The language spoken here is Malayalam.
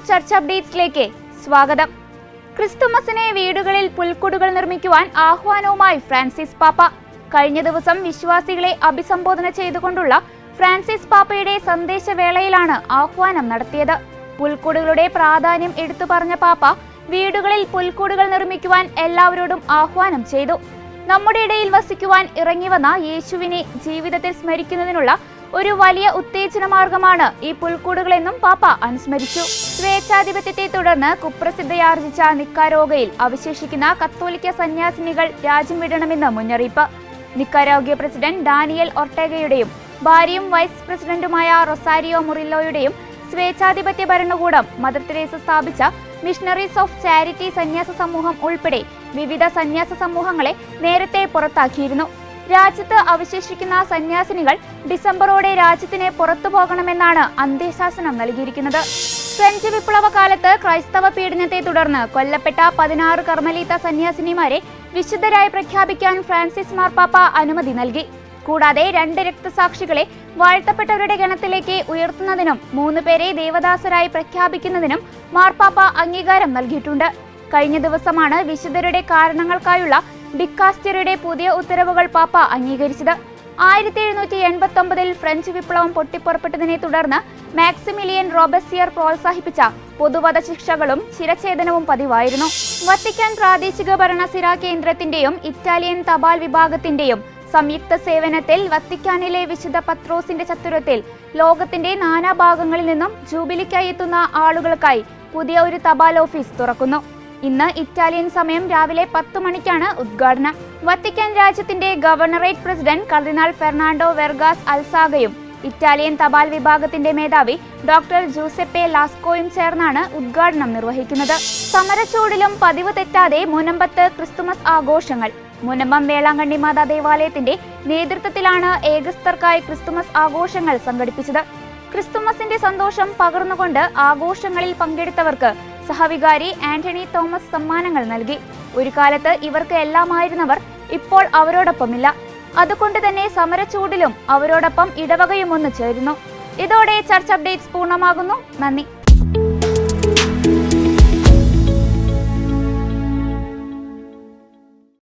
ചർച്ച് അപ്ഡേറ്റ്സിലേക്ക് സ്വാഗതം. ക്രിസ്തുമസിനെ വീടുകളിൽ പുൽക്കൂടുകൾ നിർമ്മിക്കുവാൻ ആഹ്വാനവുമായി ഫ്രാൻസിസ് പാപ്പ. കഴിഞ്ഞ ദിവസം വിശ്വാസികളെ അഭിസംബോധന ചെയ്തുകൊണ്ടുള്ള ഫ്രാൻസിസ് പാപ്പയുടെ സന്ദേശവേളയിലാണ് ആഹ്വാനം നടത്തിയത്. പുൽക്കൂടുകളുടെ പ്രാധാന്യം എടുത്തു പറഞ്ഞ പാപ്പ വീടുകളിൽ പുൽക്കൂടുകൾ നിർമ്മിക്കുവാൻ എല്ലാവരോടും ആഹ്വാനം ചെയ്തു. നമ്മുടെ ഇടയിൽ വസിക്കുവാൻ ഇറങ്ങിവന്ന യേശുവിനെ ജീവിതത്തിൽ സ്മരിക്കുന്നതിനുള്ള ഒരു വലിയ ഉത്തേജന മാർഗമാണ് ഈ പുൽക്കൂടുകളെന്നും പാപ്പ അനുസ്മരിച്ചു. സ്വേച്ഛാധിപത്യത്തെ തുടർന്ന് കുപ്രസിദ്ധിയാർജിച്ച നിക്കാരാഗ്വയിൽ അവശേഷിക്കുന്ന കത്തോലിക്ക സന്യാസിനികൾ രാജ്യം വിടണമെന്ന് മുന്നറിയിപ്പ്. നിക്കാരാഗ്വ പ്രസിഡന്റ് ഡാനിയൽ ഒർട്ടേഗയുടെയും ഭാര്യയും വൈസ് പ്രസിഡന്റുമായ റൊസാരിയോ മുറില്ലോയുടെയും സ്വേച്ഛാധിപത്യ ഭരണകൂടം മദർ തെരേസ സ്ഥാപിച്ച മിഷണറീസ് ഓഫ് ചാരിറ്റി സന്യാസ സമൂഹം ഉൾപ്പെടെ വിവിധ സന്യാസ സമൂഹങ്ങളെ നേരത്തെ പുറത്താക്കിയിരുന്നു. രാജ്യത്ത് അവശേഷിക്കുന്ന സന്യാസിനികൾ ഡിസംബറോടെ രാജ്യത്തിന് പുറത്തു പോകണമെന്നാണ് അന്ത്യശാസനം നൽകിയിരിക്കുന്നത്. ഫ്രഞ്ച് വിപ്ലവ കാലത്ത് ക്രൈസ്തവ പീഡനത്തെ തുടർന്ന് കൊല്ലപ്പെട്ട 16 കർമ്മലീത്ത സന്യാസിനിമാരെ വിശുദ്ധരായി പ്രഖ്യാപിക്കാൻ ഫ്രാൻസിസ് മാർപ്പാപ്പ അനുമതി നൽകി. കൂടാതെ 2 രക്തസാക്ഷികളെ വാഴ്ത്തപ്പെട്ടവരുടെ ഗണത്തിലേക്ക് ഉയർത്തുന്നതിനും 3 പേരെ ദേവദാസരായി പ്രഖ്യാപിക്കുന്നതിനും മാർപ്പാപ്പ അംഗീകാരം നൽകിയിട്ടുണ്ട്. കഴിഞ്ഞ ദിവസമാണ് വിശുദ്ധരുടെ കാരണങ്ങൾക്കായുള്ള ഡിക്കാസ്റ്ററിയുടെ പുതിയ ഉത്തരവുകൾ പാപ്പ അംഗീകരിച്ചത്. 1789 ഫ്രഞ്ച് വിപ്ലവം പൊട്ടിപ്പുറപ്പെട്ടതിനെ തുടർന്ന് മാക്സിമിലിയൻ റോബസ്പിയർ പ്രോത്സാഹിപ്പിച്ച പൊതുവധശിക്ഷകളും ശിരച്ഛേദനവും പതിവായിരുന്നു. വത്തിക്കാൻ പ്രാദേശിക ഭരണസിര കേന്ദ്രത്തിന്റെയും ഇറ്റാലിയൻ തപാൽ വിഭാഗത്തിന്റെയും സംയുക്ത സേവനത്തിൽ വത്തിക്കാനിലെ വിശുദ്ധ പത്രോസിന്റെ ചത്തുരത്തിൽ ലോകത്തിന്റെ നാനാഭാഗങ്ങളിൽ നിന്നും ജൂബിലിക്കായി എത്തുന്ന ആളുകൾക്കായി പുതിയ ഒരു തപാൽ ഓഫീസ് തുറക്കുന്നു. ഇന്ന് ഇറ്റാലിയൻ സമയം രാവിലെ 10 മണിക്കാണ് ഉദ്ഘാടനം. വത്തിക്കാൻ രാജ്യത്തിന്റെ ഗവർണറേറ്റ് പ്രസിഡന്റ് കർദിനാൾ ഫെർണാണ്ടോ വെർഗാസ് അൽസാഗയും ഇറ്റാലിയൻ തപാൽ വിഭാഗത്തിന്റെ മേധാവി ഡോക്ടർ ജൂസെപ്പെ ലാസ്കോയും ചേർന്നാണ് ഉദ്ഘാടനം നിർവഹിക്കുന്നത്. സമരച്ചൂടിലും പതിവ് തെറ്റാതെ മുനമ്പത്ത് ക്രിസ്തുമസ് ആഘോഷങ്ങൾ. മുനമ്പം വേളാങ്കണ്ണി മാതാ ദേവാലയത്തിന്റെ നേതൃത്വത്തിലാണ് ഏകസ്ഥർക്കായി ക്രിസ്തുമസ് ആഘോഷങ്ങൾ സംഘടിപ്പിച്ചത്. ക്രിസ്തുമസിന്റെ സന്തോഷം പകർന്നുകൊണ്ട് ആഘോഷങ്ങളിൽ പങ്കെടുത്തവർക്ക് സഹവികാരി ആന്റണി തോമസ് സമ്മാനങ്ങൾ നൽകി. ഒരു കാലത്ത് ഇവർക്ക് എല്ലാമായിരുന്നവർ ഇപ്പോൾ അവരോടൊപ്പമില്ല. അതുകൊണ്ട് തന്നെ സമരച്ചൂടിലും അവരോടൊപ്പം ഇടവകയും ഒന്ന് ചേരുന്നു. ഇതോടെ ചർച്ച് അപ്ഡേറ്റ്സ് പൂർണ്ണമാകുന്നു. നന്ദി.